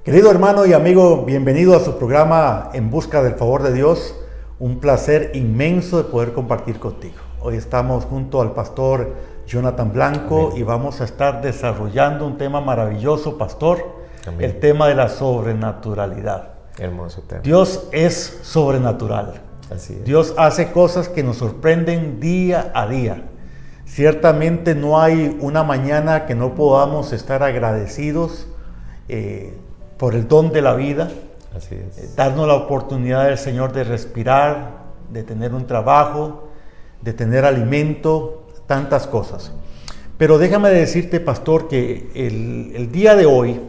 Querido hermano y amigo, bienvenido a su programa En Busca del Favor de Dios. Un placer inmenso de poder compartir contigo. Hoy estamos junto al pastor Jonathan Blanco. Amén. Y vamos a estar desarrollando un tema maravilloso, pastor. Amén. El tema de la sobrenaturalidad. Hermoso tema. Dios es sobrenatural. Así es. Dios hace cosas que nos sorprenden día a día. Ciertamente no hay una mañana que no podamos estar agradecidos por el don de la vida. Así es. Darnos la oportunidad del Señor de respirar, de tener un trabajo, de tener alimento, tantas cosas. Pero déjame decirte, pastor, que el día de hoy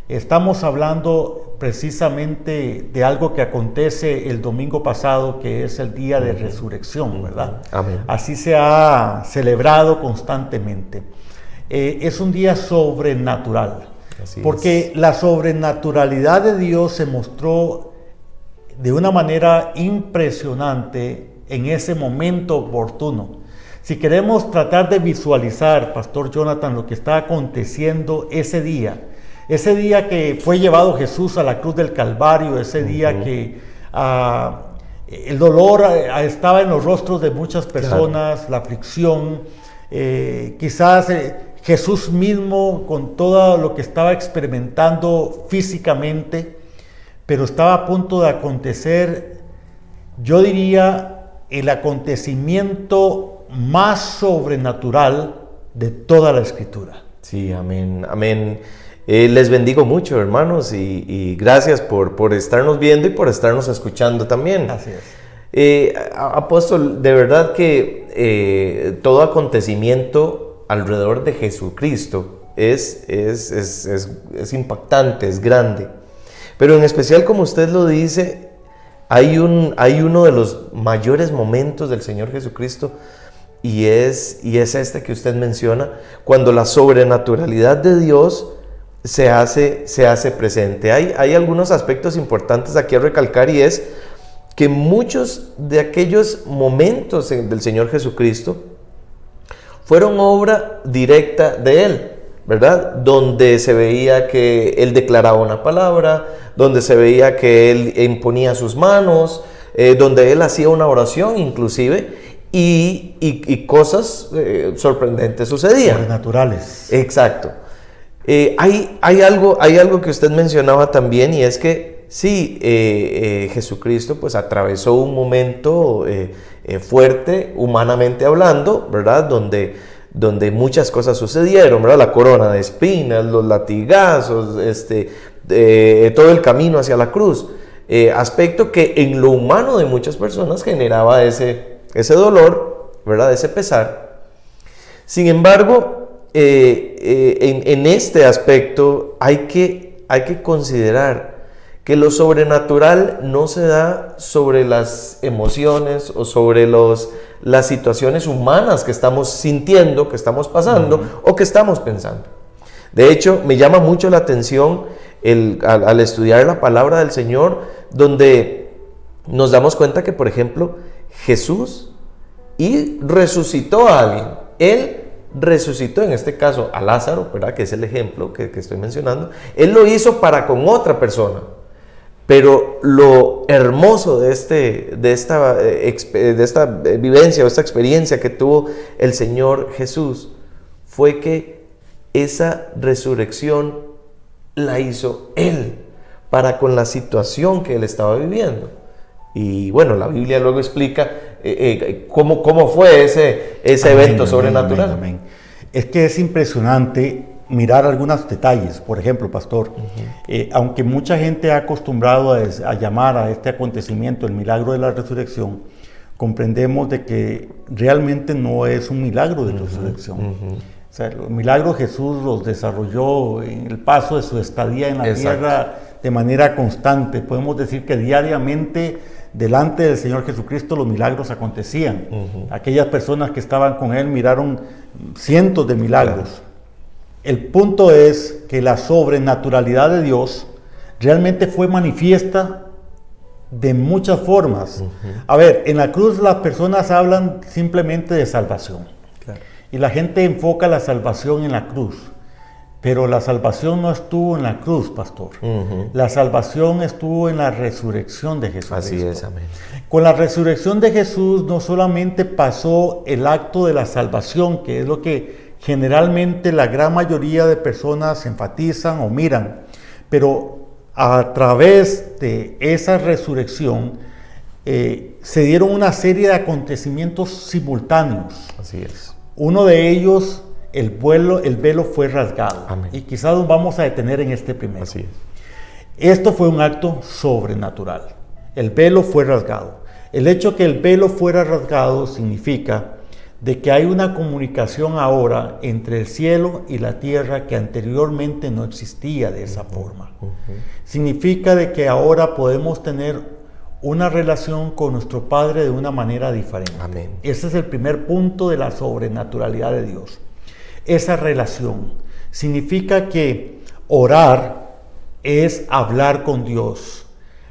estamos hablando precisamente de algo que acontece el domingo pasado, que es el día de resurrección, ¿verdad? Amén. Así se ha celebrado constantemente. Es un día sobrenatural. Porque la sobrenaturalidad de Dios se mostró de una manera impresionante en ese momento oportuno. Si queremos tratar de visualizar, Pastor Jonathan, lo que está aconteciendo ese día que fue llevado Jesús a la cruz del Calvario, ese día que el dolor estaba en los rostros de muchas personas, claro. La aflicción, quizás Jesús mismo con todo lo que estaba experimentando físicamente, pero estaba a punto de acontecer, yo diría, el acontecimiento más sobrenatural de toda la Escritura. Sí, amén, amén. Les bendigo mucho, hermanos, y gracias por estarnos viendo y por estarnos escuchando también. Así es. Apóstol, de verdad que todo acontecimiento alrededor de Jesucristo es impactante, es grande. Pero en especial, como usted lo dice, hay uno de los mayores momentos del Señor Jesucristo y es este que usted menciona, cuando la sobrenaturalidad de Dios se hace presente. Hay algunos aspectos importantes aquí a recalcar, y es que muchos de aquellos momentos del Señor Jesucristo fueron obra directa de Él, ¿verdad? Donde se veía que Él declaraba una palabra, donde se veía que Él imponía sus manos, donde Él hacía una oración inclusive, y cosas sorprendentes sucedían. Sobrenaturales. Exacto. Hay algo que usted mencionaba también, y es que sí, Jesucristo pues atravesó un momento fuerte, humanamente hablando, ¿verdad? Donde muchas cosas sucedieron, ¿verdad? La corona de espinas, los latigazos, todo el camino hacia la cruz. Aspecto que en lo humano de muchas personas generaba ese dolor, ¿verdad? Ese pesar. Sin embargo, en este aspecto hay que considerar que lo sobrenatural no se da sobre las emociones o sobre las situaciones humanas que estamos sintiendo, que estamos pasando o que estamos pensando. De hecho, me llama mucho la atención al estudiar la palabra del Señor, donde nos damos cuenta que, por ejemplo, Jesús resucitó a alguien. Él resucitó, en este caso, a Lázaro, ¿verdad? Que es el ejemplo que estoy mencionando. Él lo hizo para con otra persona. Pero lo hermoso de esta vivencia o esta experiencia que tuvo el Señor Jesús fue que esa resurrección la hizo Él para con la situación que Él estaba viviendo. Y bueno, la Biblia luego explica cómo fue ese evento sobrenatural. Amén. Es que es impresionante mirar algunos detalles. Por ejemplo, pastor, aunque mucha gente ha acostumbrado a llamar a este acontecimiento el milagro de la resurrección, comprendemos de que realmente no es un milagro de resurrección. O sea, los milagros Jesús los desarrolló en el paso de su estadía en la tierra de manera constante. Podemos decir que diariamente delante del Señor Jesucristo los milagros acontecían. Aquellas personas que estaban con Él miraron cientos de milagros. Claro. El punto es que la sobrenaturalidad de Dios realmente fue manifiesta de muchas formas. A ver, en la cruz las personas hablan simplemente de salvación. Claro. Y la gente enfoca la salvación en la cruz. Pero la salvación no estuvo en la cruz, pastor. La salvación estuvo en la resurrección de Jesucristo. Así es, amén. Con la resurrección de Jesús no solamente pasó el acto de la salvación, que es lo que generalmente la gran mayoría de personas enfatizan o miran, pero a través de esa resurrección se dieron una serie de acontecimientos simultáneos. Así es. Uno de ellos, el velo fue rasgado. Amén. Y quizás nos vamos a detener en este primero. Así es. Esto fue un acto sobrenatural. El velo fue rasgado. El hecho que el velo fuera rasgado significa de que hay una comunicación ahora entre el cielo y la tierra que anteriormente no existía de esa forma. Significa de que ahora podemos tener una relación con nuestro Padre de una manera diferente. Amén. Ese es el primer punto de la sobrenaturalidad de Dios. Esa relación significa que orar es hablar con Dios,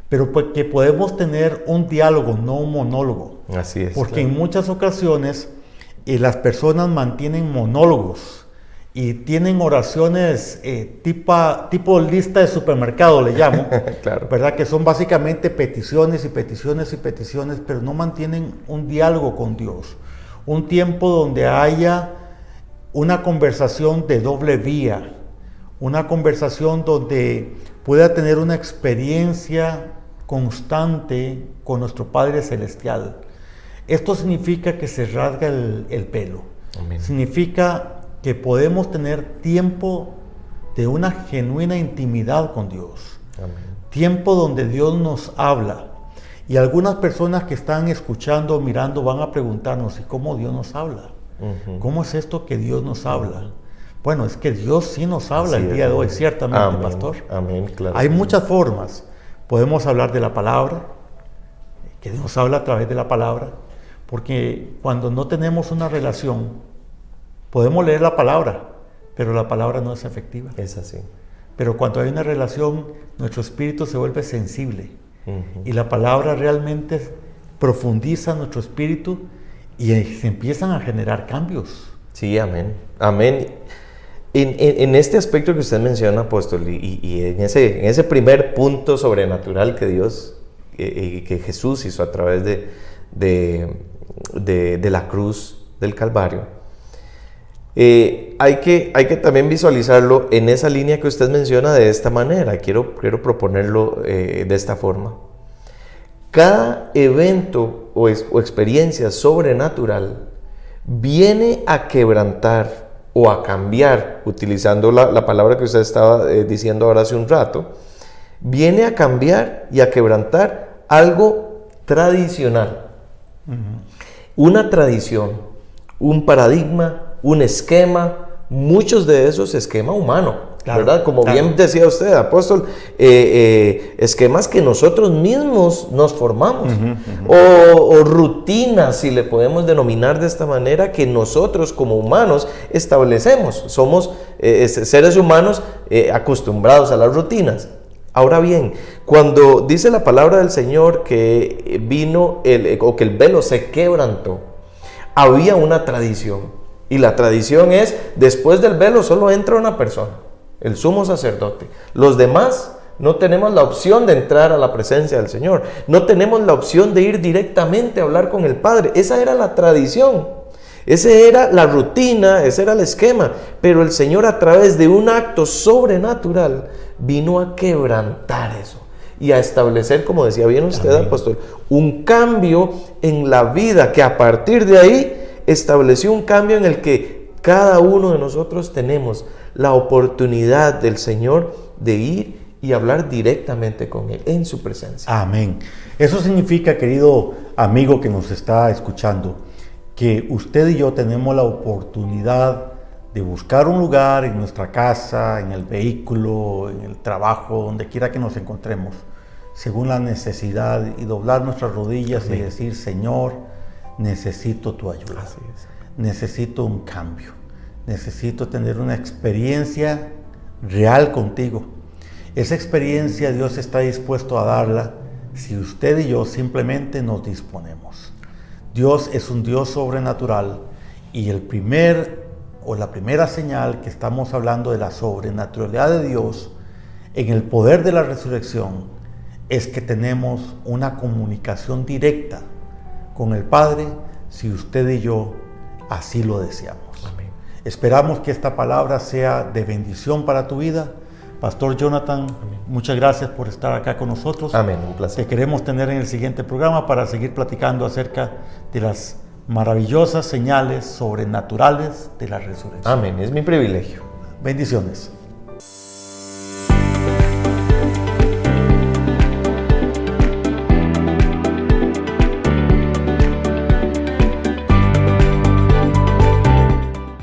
pero que podemos tener un diálogo, no un monólogo. Así es. Porque claro. en muchas ocasiones las personas mantienen monólogos y tienen oraciones tipo lista de supermercado, le llamo, Claro. ¿verdad? Que son básicamente peticiones y peticiones y peticiones, pero no mantienen un diálogo con Dios. Un tiempo donde haya una conversación de doble vía, una conversación donde pueda tener una experiencia constante con nuestro Padre Celestial. Esto significa que se rasga el velo. Amén. Significa que podemos tener tiempo de una genuina intimidad con Dios. Amén. Tiempo donde Dios nos habla. Y algunas personas que están escuchando o mirando van a preguntarnos, ¿y cómo Dios nos habla? ¿Cómo es esto que Dios nos habla? Bueno, es que Dios sí nos habla el día de hoy, ciertamente, amén, pastor. Amén, claro. Hay muchas formas. Podemos hablar de la palabra, que Dios habla a través de la palabra, porque cuando no tenemos una relación, podemos leer la palabra, pero la palabra no es efectiva. Es así. Pero cuando hay una relación, nuestro espíritu se vuelve sensible y la palabra realmente profundiza nuestro espíritu y se empiezan a generar cambios. Sí, amén. Amén. En este aspecto que usted menciona, apóstol, y en ese primer punto sobrenatural que Dios, que Jesús hizo a través de la cruz del Calvario, hay que también visualizarlo en esa línea que usted menciona de esta manera. Quiero proponerlo de esta forma. Cada evento o experiencia sobrenatural viene a quebrantar o a cambiar, utilizando la palabra que usted estaba diciendo ahora hace un rato, viene a cambiar y a quebrantar algo tradicional. Una tradición, un paradigma, un esquema, muchos de esos esquema humano. Claro, ¿verdad? Como bien decía usted, apóstol, esquemas que nosotros mismos nos formamos, o rutinas, si le podemos denominar de esta manera, que nosotros como humanos establecemos. Somos seres humanos acostumbrados a las rutinas. Ahora bien, cuando dice la palabra del Señor que vino o que el velo se quebrantó, había una tradición. Y la tradición es, después del velo solo entra una persona, el sumo sacerdote. Los demás no tenemos la opción de entrar a la presencia del Señor. No tenemos la opción de ir directamente a hablar con el Padre. Esa era la tradición. Esa era la rutina, ese era el esquema. Pero el Señor, a través de un acto sobrenatural, vino a quebrantar eso y a establecer, como decía bien usted, apóstol, un cambio en la vida que a partir de ahí estableció un cambio en el que cada uno de nosotros tenemos la oportunidad del Señor de ir y hablar directamente con Él en su presencia. Amén. Eso significa, querido amigo que nos está escuchando, que usted y yo tenemos la oportunidad de buscar un lugar en nuestra casa, en el vehículo, en el trabajo, donde quiera que nos encontremos, según la necesidad, y doblar nuestras rodillas y decir: Señor, necesito tu ayuda. Así es. Necesito un cambio. Necesito tener una experiencia real contigo. Esa experiencia Dios está dispuesto a darla si usted y yo simplemente nos disponemos. Dios es un Dios sobrenatural y el primer o la primera señal que estamos hablando de la sobrenaturalidad de Dios en el poder de la resurrección es que tenemos una comunicación directa con el Padre si usted y yo así lo deseamos. Amén. Esperamos que esta palabra sea de bendición para tu vida. Pastor Jonathan, muchas gracias por estar acá con nosotros. Amén, un placer. Te queremos tener en el siguiente programa para seguir platicando acerca de las maravillosas señales sobrenaturales de la resurrección. Amén, es mi privilegio. Bendiciones.